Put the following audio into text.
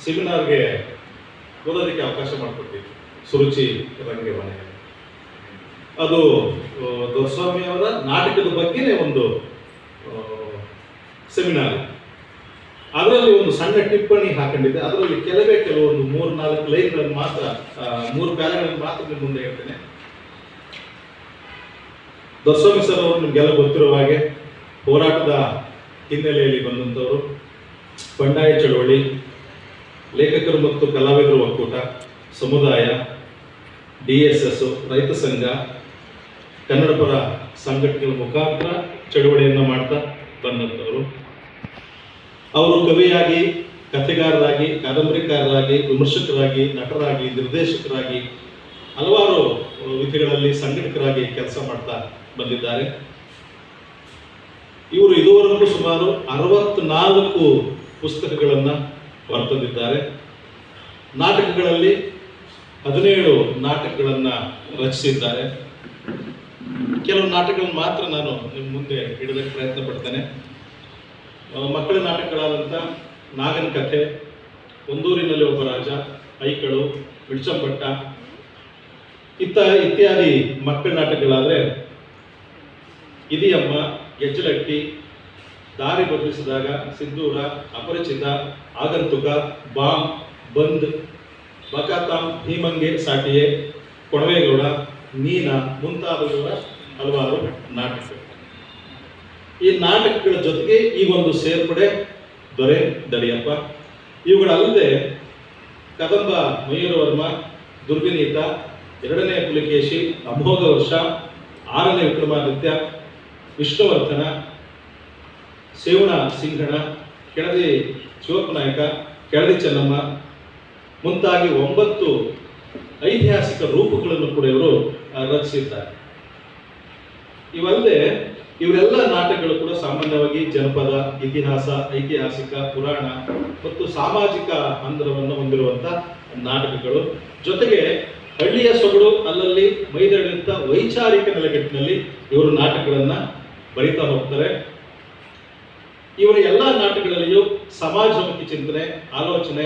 ಸೆಮಿನಾರ್ಗೆ ಓದೋದಕ್ಕೆ ಅವಕಾಶ ಮಾಡಿಕೊಟ್ಟಿತ್ತು ಸುರುಚಿ ರಂಗಮನೆ. ಅದು ದೊರೆಸ್ವಾಮಿ ಅವರ ನಾಟಕದ ಬಗ್ಗೆನೇ ಒಂದು ಸೆಮಿನಾರ್. ಅದರಲ್ಲಿ ಒಂದು ಸಣ್ಣ ಟಿಪ್ಪಣಿ ಹಾಕೊಂಡಿದ್ದೆ. ಅದರಲ್ಲಿ ಕೆಲವೊಂದು 3-4 ಲೈನ್ಗಳನ್ನು ಮಾತ್ರ, 3 ಪ್ಯಾರಾಗಳನ್ನು ಮಾತ್ರ ನಿಮ್ಮ ಮುಂದೆ ಹೇಳ್ತೇನೆ. ದೊರೆಸ್ವಾಮಿ ಸರ್ ಅವರು ನಿಮಗೆಲ್ಲ ಗೊತ್ತಿರುವ ಹಾಗೆ ಹೋರಾಟದ ಹಿನ್ನೆಲೆಯಲ್ಲಿ ಬಂದಂಥವರು. ಬಂಡಾಯ ಚಳವಳಿ, ಲೇಖಕರು ಮತ್ತು ಕಲಾವಿದರು ಒಕ್ಕೂಟ, ಸಮುದಾಯ, DSS, ರೈತ ಸಂಘ, ಕನ್ನಡಪರ ಸಂಘಟನೆಗಳ ಮುಖಾಂತರ ಚಳವಳಿಯನ್ನು ಮಾಡ್ತಾ ಬಂದಂಥವರು. ಅವರು ಕವಿಯಾಗಿ, ಕಥೆಗಾರರಾಗಿ, ಕಾದಂಬರಿಕಾರರಾಗಿ, ವಿಮರ್ಶಕರಾಗಿ, ನಟರಾಗಿ, ನಿರ್ದೇಶಕರಾಗಿ, ಹಲವಾರು ವಿಧಿಗಳಲ್ಲಿ ಸಂಘಟಕರಾಗಿ ಕೆಲಸ ಮಾಡ್ತಾ ಬಂದಿದ್ದಾರೆ. ಇವರು ಇದುವರೆಗೂ ಸುಮಾರು 64 ಪುಸ್ತಕಗಳನ್ನು ಹೊರತಂದಿದ್ದಾರೆ. ನಾಟಕಗಳಲ್ಲಿ 17 ನಾಟಕಗಳನ್ನು ರಚಿಸಿದ್ದಾರೆ. ಕೆಲವು ನಾಟಕಗಳನ್ನು ಮಾತ್ರ ನಾನು ನಿಮ್ಮ ಮುಂದೆ ಇಡೋದಕ್ಕೆ ಪ್ರಯತ್ನ ಪಡ್ತೇನೆ. ಮಕ್ಕಳ ನಾಟಕಗಳಾದಂಥ ನಾಗನ ಕಥೆ, ಒಂದೂರಿನಲ್ಲಿ ಒಬ್ಬ ರಾಜ, ಐಕಳು, ಬಿಡ್ಚಂಪಟ್ಟ ಇತ್ಯಾದಿ ಮಕ್ಕಳ ನಾಟಕಗಳಾದರೆ ಇದಿಯಮ್ಮ, ಗೆಜ್ಜಲಟ್ಟಿ, ದಾರಿ ಬದಲಿಸಿದಾಗ, ಸಿಂಧೂರ, ಅಪರಿಚಿತ, ಆಗಂತುಕ, ಬಾಂಬ್, ಬಂದ್, ಬಕಾತಾಂ, ಭೀಮಂಗೆ ಸಾಟಿಯೇ, ಕೊಣವೇಗೌಡ, ನೀನಾ ಮುಂತಾದವುಗಳ ಹಲವಾರು ನಾಟಕಗಳು. ಈ ನಾಟಕಗಳ ಜೊತೆಗೆ ಈ ಒಂದು ಸೇರ್ಪಡೆ ದೊರೆ ದಡಿಯಪ್ಪ. ಇವುಗಳಲ್ಲದೆ ಕದಂಬ ಮಯೂರವರ್ಮ, ದುರ್ವಿನೀತ, 2ನೇ ಪುಲಿಕೇಶಿ, ಅಮೋಘ ವರ್ಷ, 6ನೇ ವಿಕ್ರಮಾದಿತ್ಯ, ವಿಷ್ಣುವರ್ಧನ, ಸೇವಣ ಸಿಂಹಣ, ಕೆಳದಿ ಶಿವಪ್ಪನಾಯಕ, ಕೆಳದಿ ಚೆನ್ನಮ್ಮ ಮುಂತಾಗಿ 9 ಐತಿಹಾಸಿಕ ರೂಪಗಳನ್ನು ಕೂಡ ಇವರು ರಚಿಸಿದ್ದಾರೆ. ಇವಲ್ಲದೆ ಇವರೆಲ್ಲ ನಾಟಕಗಳು ಕೂಡ ಸಾಮಾನ್ಯವಾಗಿ ಜನಪದ, ಇತಿಹಾಸ, ಐತಿಹಾಸಿಕ, ಪುರಾಣ ಮತ್ತು ಸಾಮಾಜಿಕ ಹಂದರವನ್ನು ಹೊಂದಿರುವಂಥ ನಾಟಕಗಳು. ಜೊತೆಗೆ ಹಳ್ಳಿಯ ಸೊಗಡು ಅಲ್ಲಲ್ಲಿ ಮೈದಳೆಯುವಂಥ ವೈಚಾರಿಕ ನೆಲೆಗಟ್ಟಿನಲ್ಲಿ ಇವರು ನಾಟಕಗಳನ್ನು ಬರಿತಾ ಹೋಗ್ತಾರೆ. ಇವರ ಎಲ್ಲ ನಾಟಕಗಳಲ್ಲಿಯೂ ಸಮಾಜಮುಖಿ ಚಿಂತನೆ, ಆಲೋಚನೆ